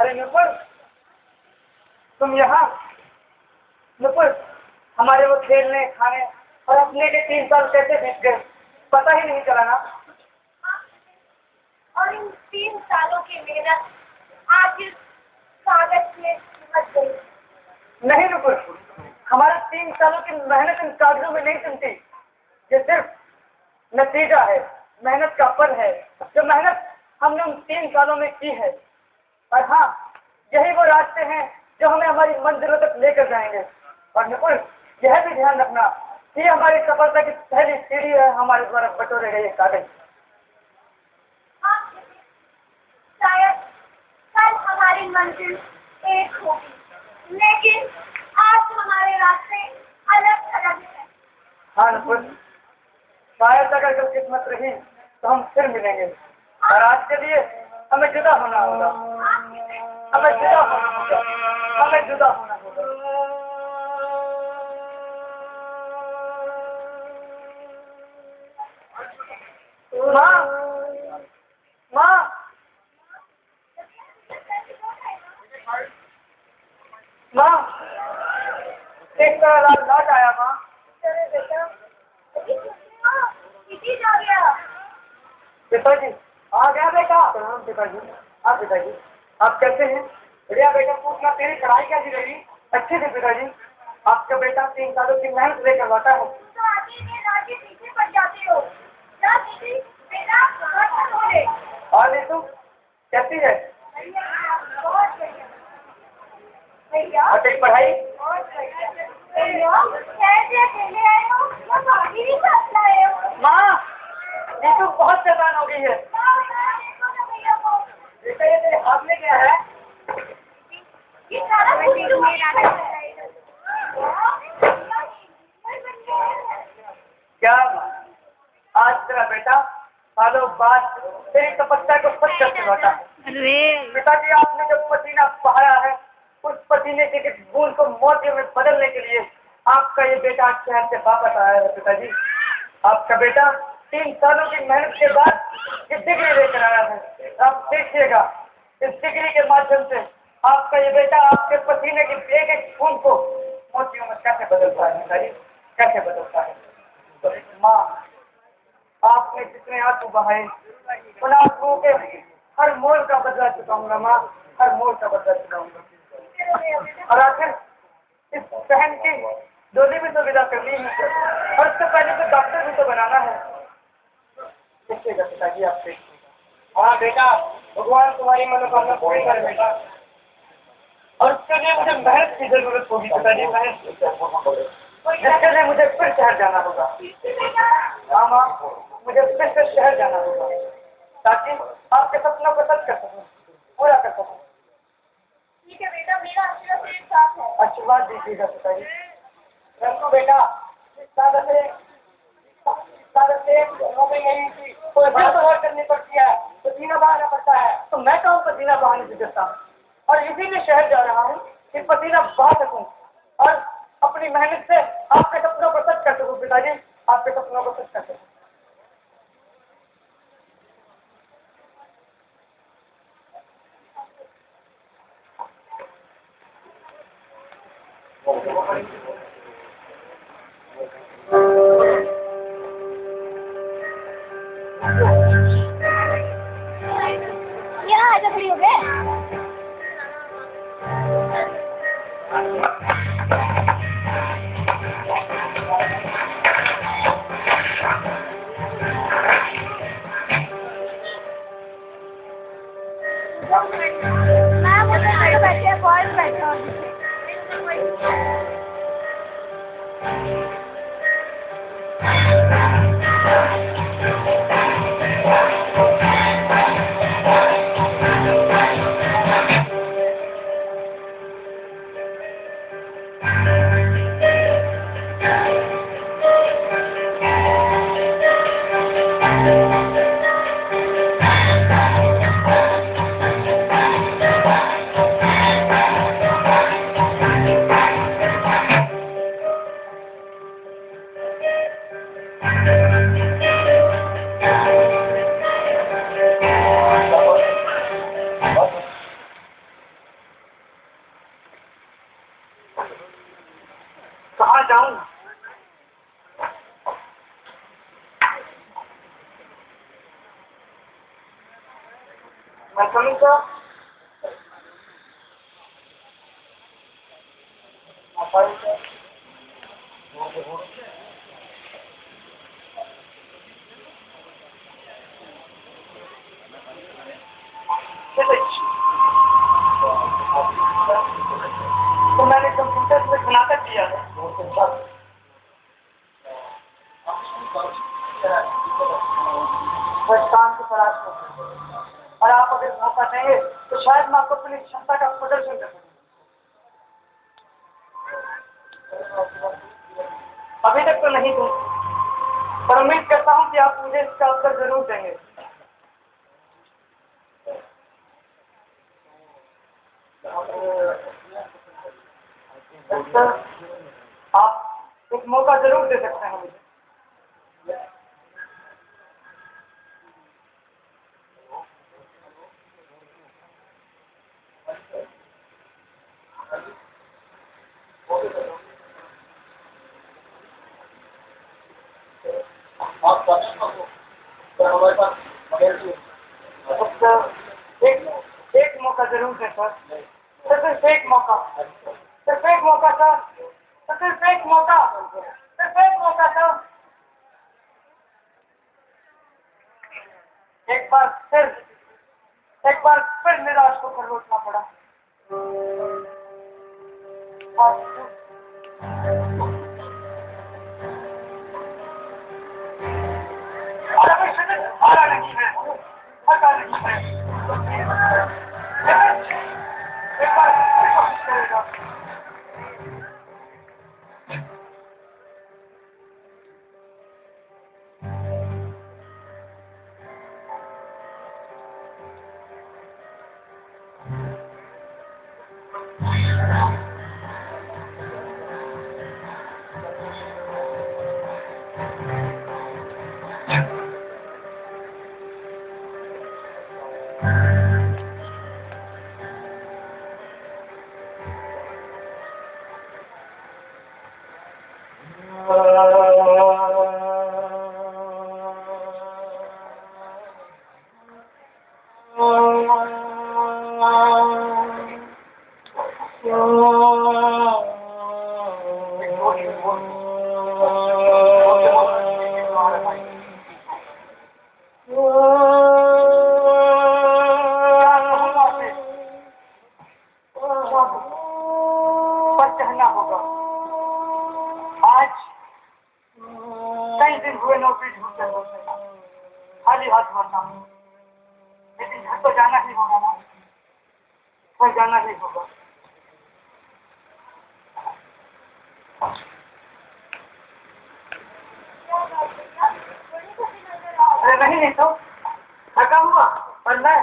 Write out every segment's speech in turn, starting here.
अरे नुपुर, तुम यहाँ? नुपुर, हमारे वो खेलने खाने और अपने के 3 साल कैसे बीत गए पता ही नहीं चला ना। और इन 3 सालों की मेहनत आज इस कागज में सिमट गई। नहीं नुपुर, हमारे 3 सालों की मेहनत इन कागजों में नहीं सिमटी। ये सिर्फ नतीजा है, मेहनत का फल है, जो मेहनत हमने उन 3 सालों में की है। और हाँ, यही वो रास्ते हैं जो हमें हमारी मंजिलों तक लेकर जाएंगे। और नुपुर, यह भी ध्यान रखना कि हमारी सफलता की पहली सीढ़ी है हमारे द्वारा बटोरे गए कागज। शायद कल हमारी मंजिल एक होगी, लेकिन आज हमारे रास्ते अलग अलग हैं। हाँ नुपुर, शायद अगर कल किस्मत रही तो हम फिर मिलेंगे। और आज के लिए हमें जुदा होना होगा, हमें जुदा होना होगा, हमें जुदा होना होगा। माँ, माँ, माँ, एक लौट आया माँ। चले बेटा, किसी जा गया। पिताजी आ गया बेटा। प्रणाम पिताजी। आप पिताजी, आप कैसे हैं? बढ़िया बेटा, पूछना तेरी पढ़ाई कैसी रही? अच्छी थी पिताजी। आपका बेटा 3 सालों की मेहनत लेकर लौटा है। तो आगे में राजी पीछे पड़ जाते हो। ना दीदी, बेटा बहुत बोले। और नहीं तुम कैसी है? बहुत बढ़िया। भैया, और तेरी पढ़ाई? बहुत बढ़िया। भैया, कैसे अकेले आए हो? या भाभी भी साथ लाए हो? माँ, ये तो बहुत शैतान हो गई है। देखो ना भैया को। बेटा ये तेरे हाथ में क्या है? ये सारा कुछ मेरा है। क्या आज तेरा बेटा सालों बाद तेरी तपस्या को सच करके लौटा। पिताजी, आपने जो पसीना बहाया है उस पसीने के बूंद को मोतियों में बदलने के लिए आपका ये बेटा शहर से वापस आया है। पिताजी, आपका बेटा 3 सालों की मेहनत के बाद ये डिग्री लेकर आया है। आप देखिएगा, इस डिग्री के माध्यम से आपका ये बेटा आपके पसीने की एक एक बूंद को मोतियों में कैसे बदलता है। पिताजी, कैसे बदलता है। तो माँ, आपने जितने आंसू बहाए उन आंसुओं के हर मोल का बदला चुकाऊंगा माँ, हर मोल का बदला चुकाऊंगा। और आखिर इस बहन की डोली भी तो विदा करनी है और उससे पहले तो डॉक्टर भी तो बनाना है। देखिएगा पिताजी, आप देखिएगा। हाँ बेटा, भगवान तुम्हारी मनोकामना पूरी करे बेटा। और उसके लिए मुझे मेहनत की जरूरत होगी पिताजी, मेहनत। जिसके लिए मुझे फिर शहर जाना होगा। हाँ माँ, मुझे फिर से शहर जाना होगा ताकि आपके सपनों को सच कर सकूं, पूरा कर सकूं। ठीक है बेटा, मेरा आशीर्वाद तेरे साथ है। आशीर्वाद दीजिएगा पिताजी। रखो बेटा, सादा से में यही थी तो करनी पड़ती है, पसीना बहाना पड़ता है। तो मैं कहूँ पसीना बहाने से देता हूँ और इसीलिए शहर जा रहा हूँ कि पसीना बहा सकूँ और अपनी मेहनत से आपके सपनों को सच कर सकूँ। पिताजी, आपके सपनों को सच कर सकूँ। यहाँ आजा, खड़ी हो गए। मैम उधर बैठे बॉयज बैठे मैं करूँ सर? तो मैंने कंप्यूटर में नाटक किया है काम की तलाश में, और आप अगर मौका देंगे तो शायद मैं आपको अपनी क्षमता का प्रदर्शन कर सकूं। अभी तक तो नहीं दूं, पर उम्मीद करता हूं कि आप मुझे इसका अवसर जरूर देंगे। सर, आप एक मौका जरूर दे सकते हैं मुझे। एक मौका जरूर दें सर, सिर्फ एक मौका, सिर्फ एक मौका सर, सिर्फ एक मौका, सिर्फ एक मौका सर। एक बार फिर निराश होकर लौटना पड़ा। हारा नहीं है, हटा नहीं है। एक बार फिर कोशिश करेगा। नौकरी ढूंढते ढूंढते खाली हाथ मरना हूँ, लेकिन घर तो जाना ही होगा ना, घर जाना ही होगा। अरे नहीं तो थका हुआ, पर मैं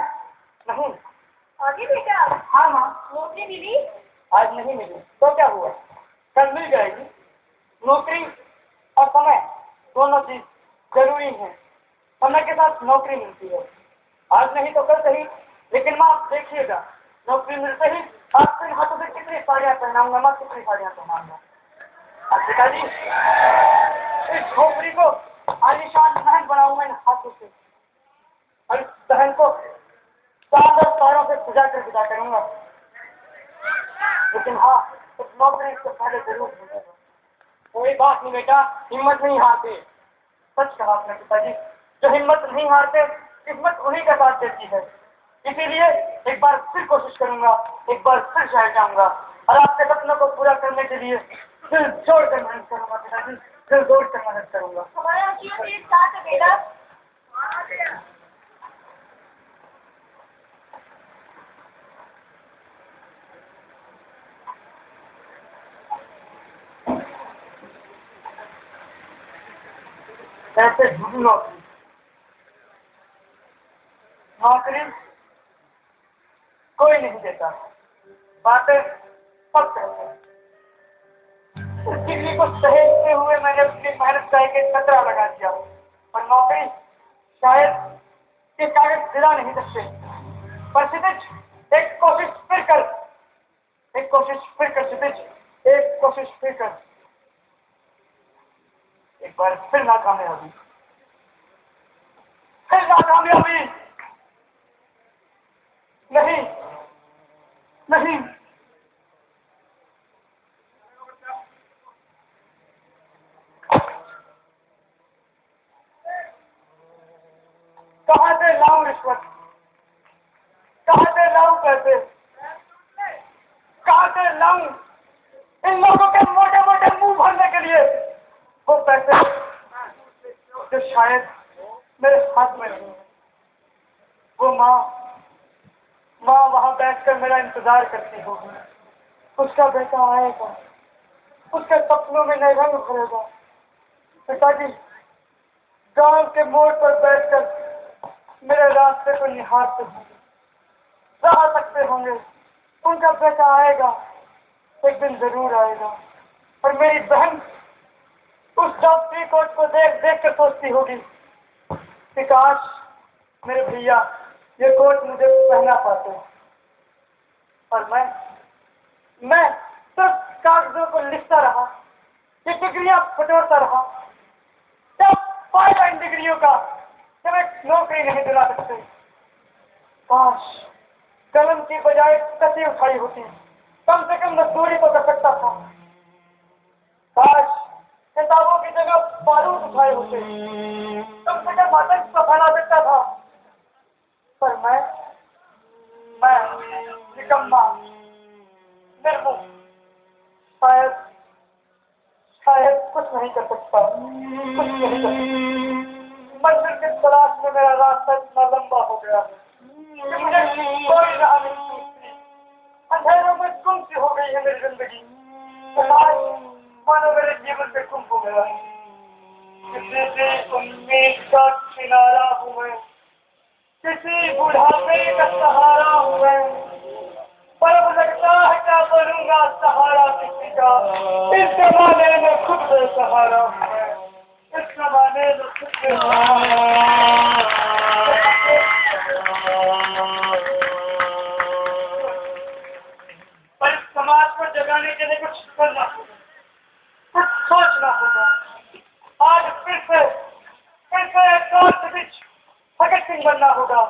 नहीं। आगे बेटा। हाँ माँ। नौकरी मिली? आज नहीं मिली तो क्या हुआ, कल मिल जाएगी। नौकरी और समय दोनों चीज जरूरी है। समय के साथ नौकरी मिलती है, आज नहीं तो कल सही, लेकिन माँ आप देखिएगा, नौकरी मिलते ही आपके हाथों से कितनी साड़ियाँ पहनाऊंगा माँ, कितनी साड़ियाँ पहनाऊंगा। पिताजी इस झोपड़ी को आलीशान महल बनाऊंगा इन हाथों से, और इस बहन को चांद और तारों से सजा कर विदा करूंगा। लेकिन हाँ, इस नौकरी से पहले जरूर मिलेगा। कोई बात नहीं बेटा, हिम्मत नहीं हारते। सच कहा आपने पिताजी, जो हिम्मत नहीं हारते किस्मत उन्हीं का साथ देती है। इसीलिए एक बार फिर कोशिश करूंगा, एक बार फिर शहर जाऊंगा और आपके सपनों को पूरा करने के लिए दिल जोड़ कर मेहनत करूंगा पिताजी, दिल जोड़ कर मेहनत करूंगा। हमारा जीवन एक साथ है बेटा। ऐसे झूठी नौकरी, नौकरी कोई नहीं देता, बातें सब कहते हैं। उस डिग्री को सहेजते हुए मैंने उसकी मेहनत का एक खतरा लगा दिया, और नौकरी शायद ये कागज दिला नहीं सकते। पर क्षितिज एक कोशिश फिर कर, एक कोशिश फिर कर क्षितिज, एक कोशिश फिर कर। एक बार फिर नाकामयाबी, फिर नाकामयाबी। पैसे कहाँ से लाऊं इन लोगों के मोटे मोटे मुंह भरने के लिए वो पैसे जो शायद मेरे हाथ में नहीं है। वो माँ वहां बैठकर मेरा इंतजार करती होगी। उसका बेटा आएगा, उसके सपनों में नए रंग भरेगा। पिताजी गांव के मोड़ पर बैठकर मेरे रास्ते को निहारते होंगे, राह सकते होंगे। उनका बेटा आएगा, एक दिन जरूर आएगा। और मेरी बहन उस डॉक्टरी कोट को देख देख कर सोचती होगी कि काश मेरे भैया ये कोट मुझे पहना पाते। और मैं सिर्फ कागजों को लिखता रहा, ये डिग्रियां बटोरता रहा। क्या फायदा इन डिग्रियों का जब एक नौकरी नहीं दिला सकते। काश कलम की बजाय कसी उठाई होती, कम से कम मजदूरी तो कर सकता था। काश किताबों की जगह बारूद उठाए होते, कम से कम आतंक तो फैला सकता था। पर मैं निकम्मा, निर्मुख, शायद कुछ नहीं कर सकता, कुछ नहीं कर सकता। मंजिल की तलाश में मेरा रास्ता इतना लंबा हो गया कि मुझे कोई राह नहीं सूझती। अंधेरों में गुम सी हो गई है मेरी जिंदगी। मानो मेरे जीवन से गुम हो गया। किसी से उम्मीद का किनारा हूँ मैं, किसी बुढ़ापे का सहारा हूँ मैं। पर अब लगता है क्या बनूंगा सहारा किसी का। इस जमाने में खुद से सहारा हूँ मैं, इस जमाने में खुद से पर इस समाज को जगाने के लिए कुछ करना होगा, कुछ सोचना होगा। आज फिर से एक और के बीच भगत सिंह बनना होगा।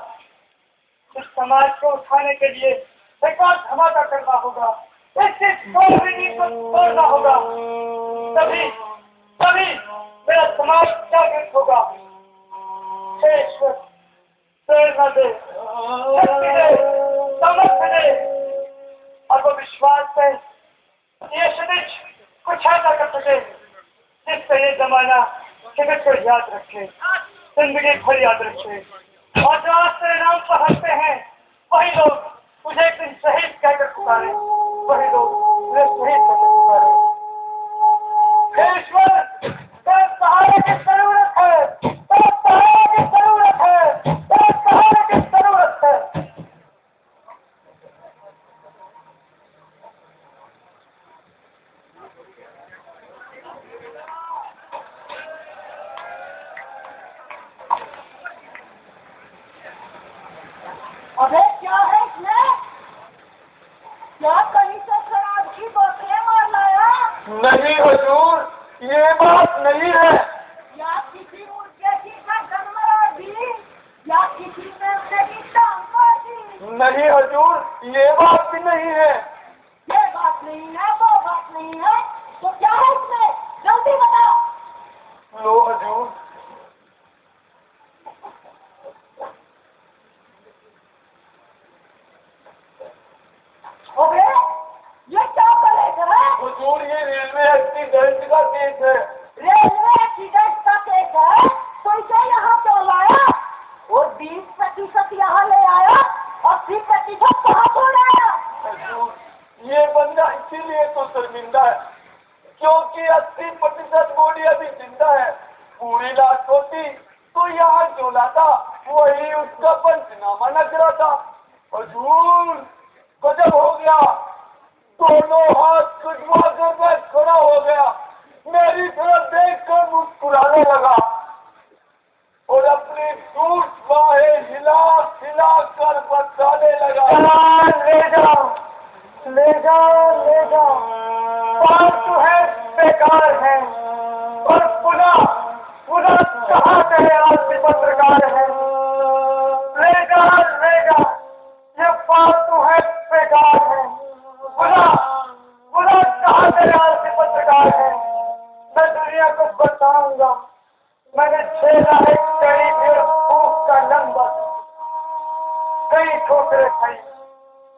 इस समाज को उठाने के लिए एक और धमाका करना होगा। इसकी को छोड़ना होगा। तभी मेरा समाज जागृत होगा। ईश्वर प्रेरणा दे, शक्ति दे, सामर्थ्य दे और वो विश्वास से ये सदिश कुछ ऐसा कर सके जिससे ये जमाना जगत को याद रखे, जिंदगी भर याद रखे। और जो आज तेरे नाम पर हंसते हैं वही लोग मुझे एक दिन शहीद कहकर पुकारे, वही लोग मुझे शहीद कहकर पुकारे। ईश्वर तेरे सहारे की जरूरत है, तेरे सहारे की जरूरत है, तेरे सहारे की जरूरत है। अबे क्या है इसमें? क्या कहीं से शराब की बोतलें मार लाया? नहीं हुजूर, ये बात नहीं है। या किसी मुर्गे की गर्दन मरा दी, या किसी ने मेरी टांग मार दी। नहीं हुजूर, ये बात भी नहीं है। ये बात नहीं है, वो बात नहीं है, तो क्या है इसमें? जल्दी बता। लो हुजूर। अबे ये क्या करेगा? हुजूर, ये रेलवे एक्सीडेंट का केस है। रेलवे एक्सीडेंट का केस है तो इसे यहाँ क्यों लाया? और 20% यहाँ ले आया और 30% कहाँ छोड़ आया? हुजूर, ये बंदा इसीलिए तो शर्मिंदा है क्योंकि 80% बॉडी अभी जिंदा है। पूरी लाश होती तो यहाँ जो लाता वही उसका पंचनामा न कराता। हुजूर, गजब हो गया। दोनों हाथ कटवा कर मैं खड़ा हो गया, मेरी तरफ देखकर मुस्कुराने लगा और अपनी टूट बाहें हिला हिला कर बताने लगा, ले जाओ ले जाओ ले जाओ, फालतू है, बेकार है। और पुनः कहाँ तेरे आदमी पत्रकार है? ले जा, ये फालतू है, बेकार है। पुनः कहाँ तेरे आदमी पत्रकार है? मैं दुनिया को बताऊंगा, मैंने झेला है कई देर भूख का लंबा, कई ठोकरें खाई,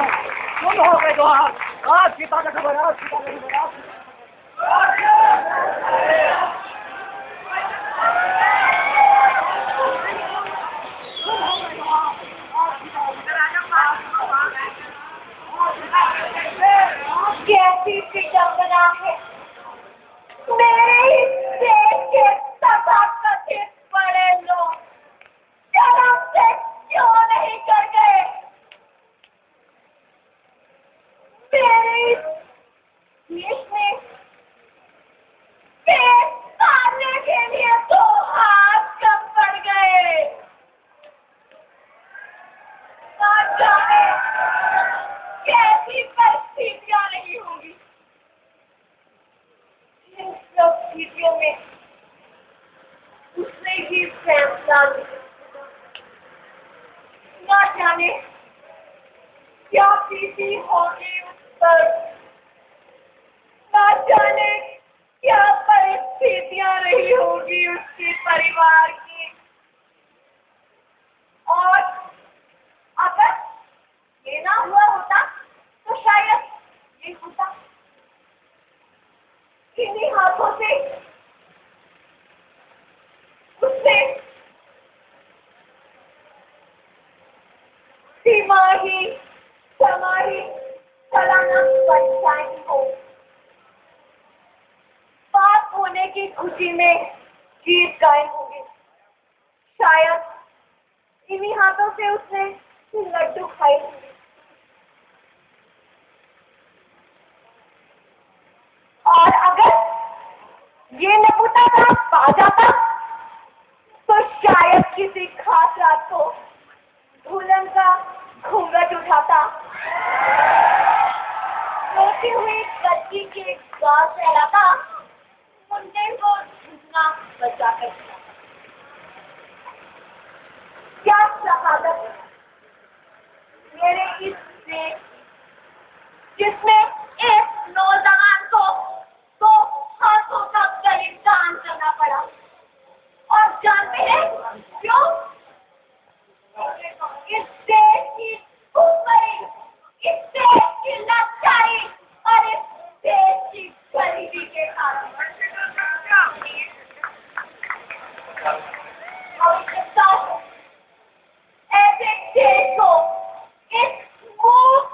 गुम हो गए तो आज की ताजा खबर, आज की ताजा खबर, आज की कैसी विडंबना है मेरे इस देश के तथाकथित बड़े लोग शर्म से क्यों नहीं कर गए। मेरे इस देश में पेट पालने के लिए तो हाथ कम पड़ गए। ना जाने कैसी परिस्थितियां नहीं होंगी इन सब चीजों में उसने ही फैसला लिया। ना जाने क्या बीती होगी उस पर, ना जाने क्या परिस्थितियां रही होगी उसके परिवार की। और अगर ये ना हुआ होता तो शायद ये होता इन्हीं हाथों से उसने तिमाही छमाही सालाना पंचायत को पास होने की खुशी में गीत गाए होंगे। शायद इन्हीं हाथों से उसने लड्डू खाए होंगे। और अगर ये नपुता रात आ जाता तो शायद किसी खास रात को दुल्हन का घूंघट उठाता, रोती हुई बच्ची के गाल फैलाता, मुंडे को झुकना बचा कर क्या शहादत मेरे इस देश जिसमें एक नौजवान को दो हाथों का बलिदान करना पड़ा। और जानते हैं क्यों? इस देश की भूखमरी, इस देश की लाचारी और इस देश की गरीबी के कारण। आवश्यकता है ऐसे देश को इस मूक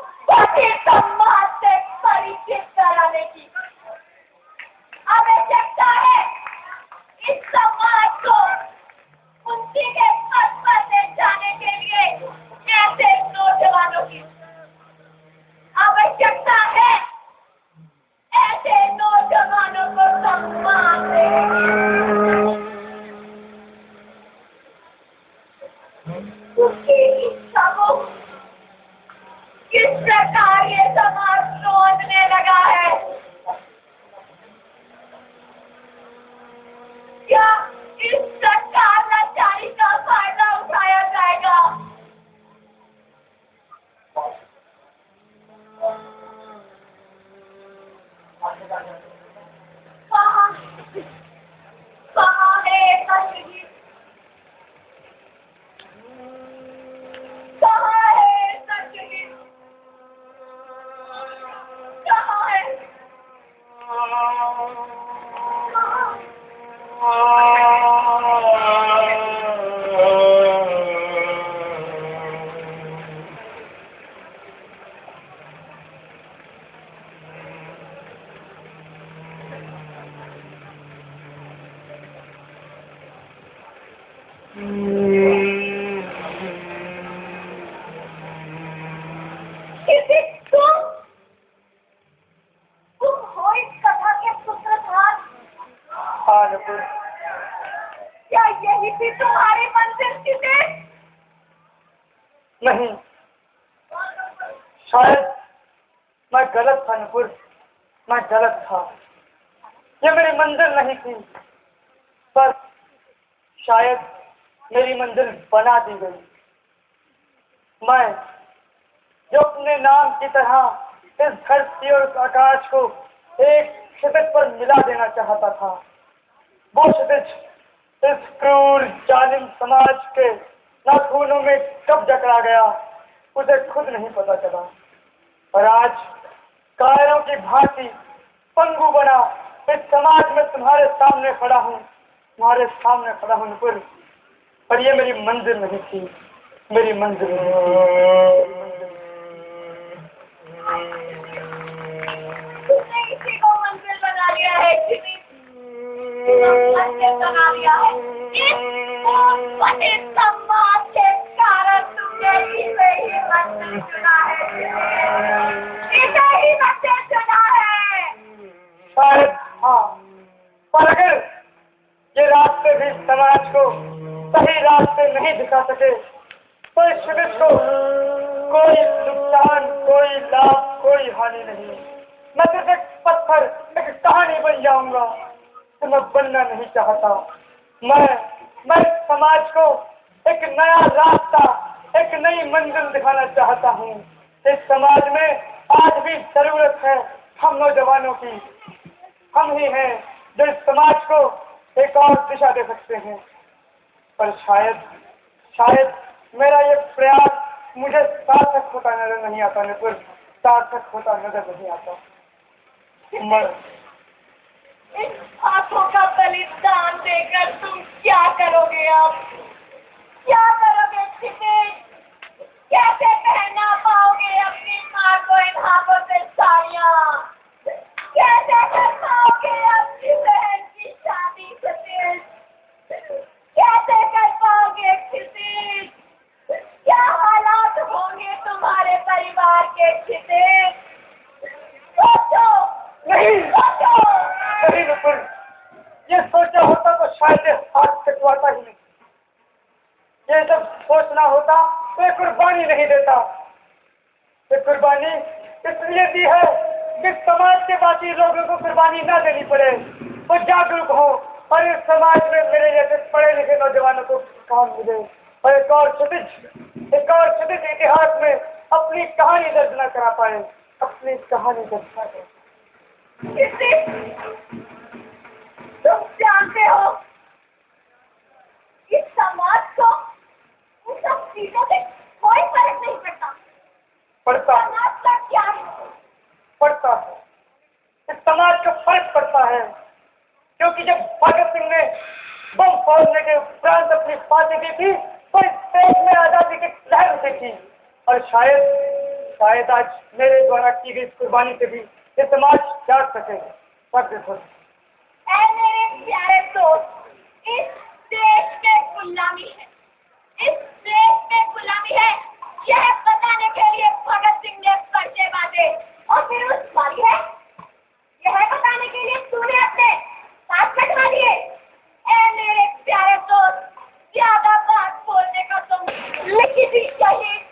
कहाँ कहाँ है कश्मीर? कहाँ है कश्मीर? कहाँ है? किसी तुम हो इस कथा के सूत्रधार? हाँ नुपुर, क्या यही थी तुम्हारी मंजिल थी? नहीं, शायद मैं गलत था नुपुर, मैं गलत था। ये मेरी मंजिल नहीं थी, पर शायद मेरी मंजिल बना दी गई। मैं जो अपने नाम की तरह इस धरती और इस आकाश को एक क्षितिज पर मिला देना चाहता था, वो क्षितिज इस क्रूर जालिम समाज के नाखूनों में कब जकड़ा गया उसे खुद नहीं पता चला। और आज कायरों की भांति पंगु बना इस समाज में तुम्हारे सामने खड़ा हूँ, तुम्हारे सामने खड़ा हूँ नुपुर। पर ये मेरी मंजिल नहीं थी, मेरी मंजिल नहीं थी। तुमने इसी को मंजिल बना लिया है, मंजिल बना लिया है। इस समाज के कारण तुमने इसे ही मंजिल चुना है, इसे ही मंजिल चुना है। शायद हाँ, पर अगर ये रास्ते भी समाज को सही रास्ते नहीं दिखा सके तो इस शिविर को कोई नुकसान, कोई लाभ, कोई हानि नहीं। मैं सिर्फ एक पत्थर, एक कहानी बन जाऊंगा तो मैं बनना नहीं चाहता। मैं समाज को एक नया रास्ता, एक नई मंजिल दिखाना चाहता हूँ। इस समाज में आज भी जरूरत है हम नौजवानों की। हम ही हैं जो इस समाज को एक और दिशा दे सकते हैं। पर शायद मेरा ये प्रयास मुझे सार्थक होता नजर नहीं आता नुपुर, सार्थक होता नजर नहीं आता। इन आंखों का बलिदान देकर तुम क्या करोगे अब? क्या करोगे क्षितिज? कैसे पहना पाओगे अपनी माँ को इन हाथों से साड़ियाँ? कैसे कर पाओगे अपनी बहन की शादी क्षितिज? कैसे कर पाओगे क्षितिज? क्या हालात होंगे तुम्हारे परिवार के क्षितिज? सोचो, नहीं सोचो। नुपुर, ये सोचा होता तो शायद हाथ कटवाता ही नहीं। ये जब सोचना होता तो ये कुर्बानी नहीं देता। ये कुर्बानी इसलिए दी है कि समाज के बाकी लोगों को कुर्बानी न देनी पड़े, वो जागरूक हो और इस समाज में मेरे जैसे पढ़े लिखे नौजवानों को काम मिले और एक और क्षितिज इतिहास में अपनी कहानी दर्ज न करा पाए, अपनी कहानी दर्ज न करा। तुम जानते हो इस समाज को उन सब चीजों से कोई फर्क नहीं पड़ता। समाज का क्या है? पड़ता है, इस समाज को फर्क पड़ता है, क्योंकि जब भगत सिंह ने बम फोड़ने के उपरांत अपनी फांसी दी थी तो इस देश में आजादी की लहर उठी थी। और शायद आज मेरे द्वारा की गई कुर्बानी से भी ये समाज जाग सके। मेरे प्यारे दोस्त, इस देश में गुलामी है, इस देश में गुलामी है, यह बताने के लिए भगत सिंह ने पर्चे बांधे और फिर उस वाली है, यह बताने के लिए तूने अपने हाथ कटवा दिए। मेरे प्यारे दोस्त, ज्यादा बात बोलने का तुम लिखी थी शहीद